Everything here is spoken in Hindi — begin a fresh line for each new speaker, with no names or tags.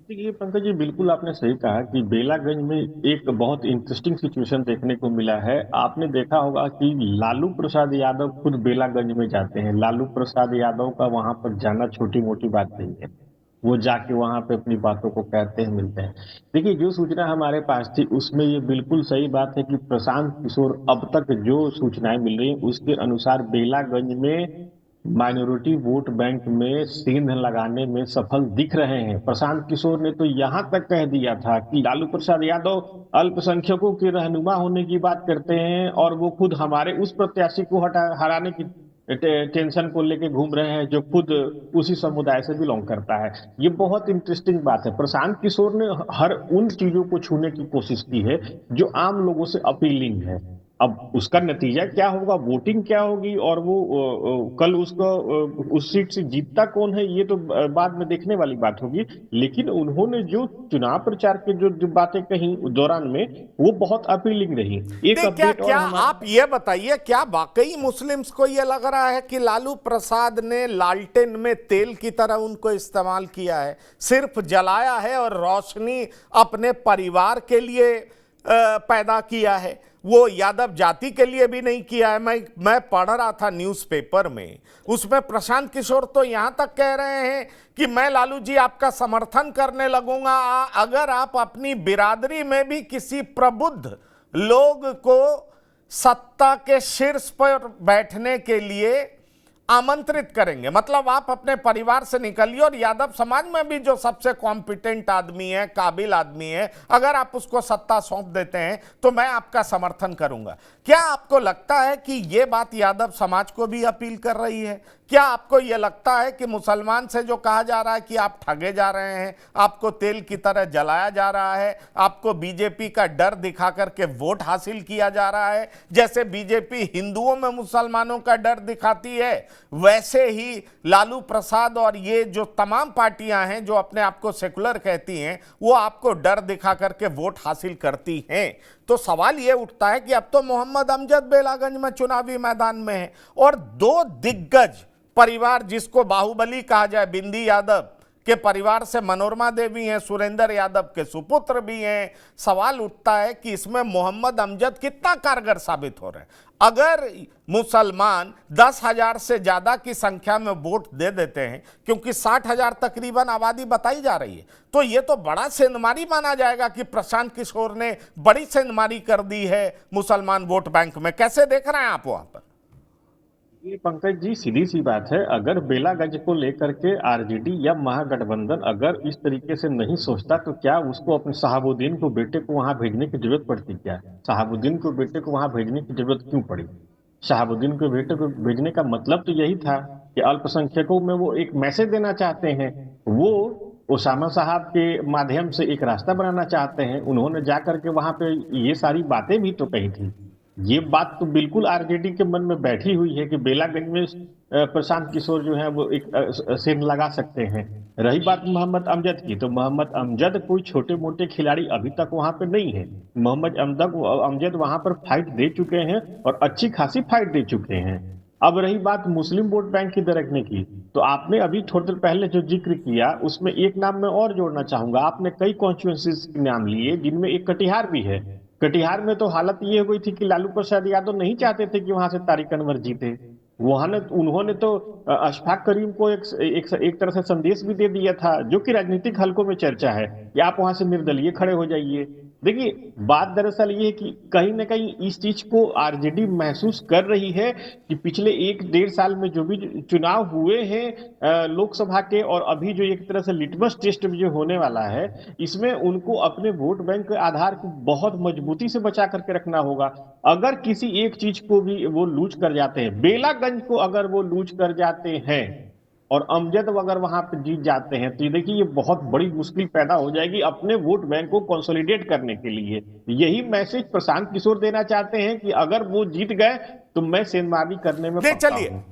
देखिए पंकज जी, बिल्कुल आपने सही कहा कि बेलागंज में एक बहुत इंटरेस्टिंग सिचुएशन देखने को मिला है। आपने देखा होगा कि लालू प्रसाद यादव खुद बेलागंज में जाते हैं। लालू प्रसाद यादव का वहां पर जाना छोटी मोटी बात नहीं है। वो जाके वहां पे अपनी बातों को कहते हैं, मिलते हैं। देखिए, जो सूचना हमारे पास थी उसमें ये बिल्कुल सही बात है कि प्रशांत किशोर अब तक जो सूचनाएं मिल रही हैं उसके अनुसार बेलागंज में माइनॉरिटी वोट बैंक में सेंध लगाने में सफल दिख रहे हैं। प्रशांत किशोर ने तो यहां तक कह दिया था कि लालू प्रसाद यादव अल्पसंख्यकों के रहनुमा होने की बात करते हैं और वो खुद हमारे उस प्रत्याशी को हराने की टेंशन को लेके घूम रहे हैं जो खुद उसी समुदाय से बिलोंग करता है। ये बहुत इंटरेस्टिंग बात है। प्रशांत किशोर ने हर उन चीजों को छूने की कोशिश की है जो आम लोगों से अपीलिंग है। अब उसका नतीजा क्या होगा, वोटिंग क्या होगी, और वो कल उसको उस सीट से जीतता कौन है, ये तो बाद में देखने वाली बात होगी। लेकिन उन्होंने जो चुनाव प्रचार के जो बातें कही उस दौरान में, वो बहुत अपीलिंग रही। एक
नहीं, क्या
अपडेट
क्या
और
आप
हमारे।
ये बताइए, क्या वाकई मुस्लिम्स को ये लग रहा है कि लालू प्रसाद ने लालटेन में तेल की तरह उनको इस्तेमाल किया है, सिर्फ जलाया है और रोशनी अपने परिवार के लिए पैदा किया है? वो यादव जाति के लिए भी नहीं किया है। मैं पढ़ रहा था न्यूज़पेपर में, उसमें प्रशांत किशोर तो यहां तक कह रहे हैं कि मैं लालू जी आपका समर्थन करने लगूंगा अगर आप अपनी बिरादरी में भी किसी प्रबुद्ध लोग को सत्ता के शीर्ष पर बैठने के लिए आमंत्रित करेंगे। मतलब आप अपने परिवार से निकलिए और यादव समाज में भी जो सबसे कॉम्पिटेंट आदमी है, काबिल आदमी है, अगर आप उसको सत्ता सौंप देते हैं तो मैं आपका समर्थन करूंगा। क्या आपको लगता है कि यह बात यादव समाज को भी अपील कर रही है? क्या आपको यह लगता है कि मुसलमान से जो कहा जा रहा है कि आप ठगे जा रहे हैं, आपको तेल की तरह जलाया जा रहा है, आपको बीजेपी का डर दिखा करके वोट हासिल किया जा रहा है, जैसे बीजेपी हिंदुओं में मुसलमानों का डर दिखाती है, वैसे ही लालू प्रसाद और ये जो तमाम पार्टियां हैं जो अपने आप को सेकुलर कहती हैं, वो आपको डर दिखा करके वोट हासिल करती हैं? तो सवाल यह उठता है कि अब तो मोहम्मद अमजद बेलागंज में चुनावी मैदान में है और दो दिग्गज परिवार, जिसको बाहुबली कहा जाए, बिंदी यादव के परिवार से मनोरमा देवी हैं, सुरेंद्र यादव के सुपुत्र भी हैं। सवाल उठता है कि इसमें मोहम्मद अमजद कितना कारगर साबित हो रहे हैं। अगर मुसलमान 10,000 से ज्यादा की संख्या में वोट दे देते हैं, क्योंकि 60,000 तकरीबन आबादी बताई जा रही है, तो यह तो बड़ा सेंधमारी माना जाएगा कि प्रशांत किशोर ने बड़ी सेंधमारी कर दी है मुसलमान वोट बैंक में। कैसे देख रहे हैं आप वहां पर?
ये पंकज जी, सीधी सी बात है। अगर बेलागंज को लेकर के आरजेडी या महागठबंधन अगर इस तरीके से नहीं सोचता तो क्या उसको अपने शहाबुद्दीन को बेटे को वहां भेजने की जरूरत पड़ती? क्या शहाबुद्दीन को बेटे को वहां भेजने की जरूरत क्यों पड़ी? शहाबुद्दीन को बेटे को भेजने का मतलब तो यही था कि अल्पसंख्यकों में वो एक मैसेज देना चाहते हैं। वो ओसामा साहब के माध्यम से एक रास्ता बनाना चाहते हैं। उन्होंने जाकर के वहां पे ये सारी बातें भी तो कही थी। ये बात तो बिल्कुल आरजेडी के मन में बैठी हुई है कि बेलागंज में प्रशांत किशोर जो है वो एक सेंध लगा सकते हैं। रही बात मोहम्मद अमजद की, तो मोहम्मद अमजद कोई छोटे मोटे खिलाड़ी अभी तक वहां पे नहीं है। मोहम्मद अमजद वहां पर फाइट दे चुके हैं और अच्छी खासी फाइट दे चुके हैं। अब रही बात मुस्लिम वोट बैंक की दरकने की, तो आपने अभी थोड़ी देर पहले जो जिक्र किया उसमें एक नाम मैं और जोड़ना चाहूंगा। आपने कई कॉन्स्टिट्यूंसीज के नाम लिए जिनमें एक कटिहार भी है। कटिहार में तो हालत ये हो गई थी कि लालू प्रसाद यादव नहीं चाहते थे कि वहां से तारिक अनवर जीते। वहां ने उन्होंने तो अशफाक करीम को एक तरह से संदेश भी दे दिया था, जो कि राजनीतिक हलकों में चर्चा है, कि आप वहां से निर्दलीय खड़े हो जाइए। देखिए, बात दरअसल ये है कि कहीं ना कहीं इस चीज को आरजेडी महसूस कर रही है कि पिछले 1 डेढ़ साल में जो भी चुनाव हुए हैं लोकसभा के, और अभी जो एक तरह से लिटमस टेस्ट जो होने वाला है, इसमें उनको अपने वोट बैंक के आधार को बहुत मजबूती से बचा करके रखना होगा। अगर किसी एक चीज को भी वो लूज कर जाते हैं, बेलागंज को अगर वो लूज कर जाते हैं और अमजद अगर वहां पर जीत जाते हैं, तो ये देखिए ये बहुत बड़ी मुश्किल पैदा हो जाएगी अपने वोट बैंक को कंसोलिडेट करने के लिए। यही मैसेज प्रशांत किशोर देना चाहते हैं कि अगर वो जीत गए तो मैं सेंधमारी करने में
नहीं,
पक्का
चलिए,
हूं।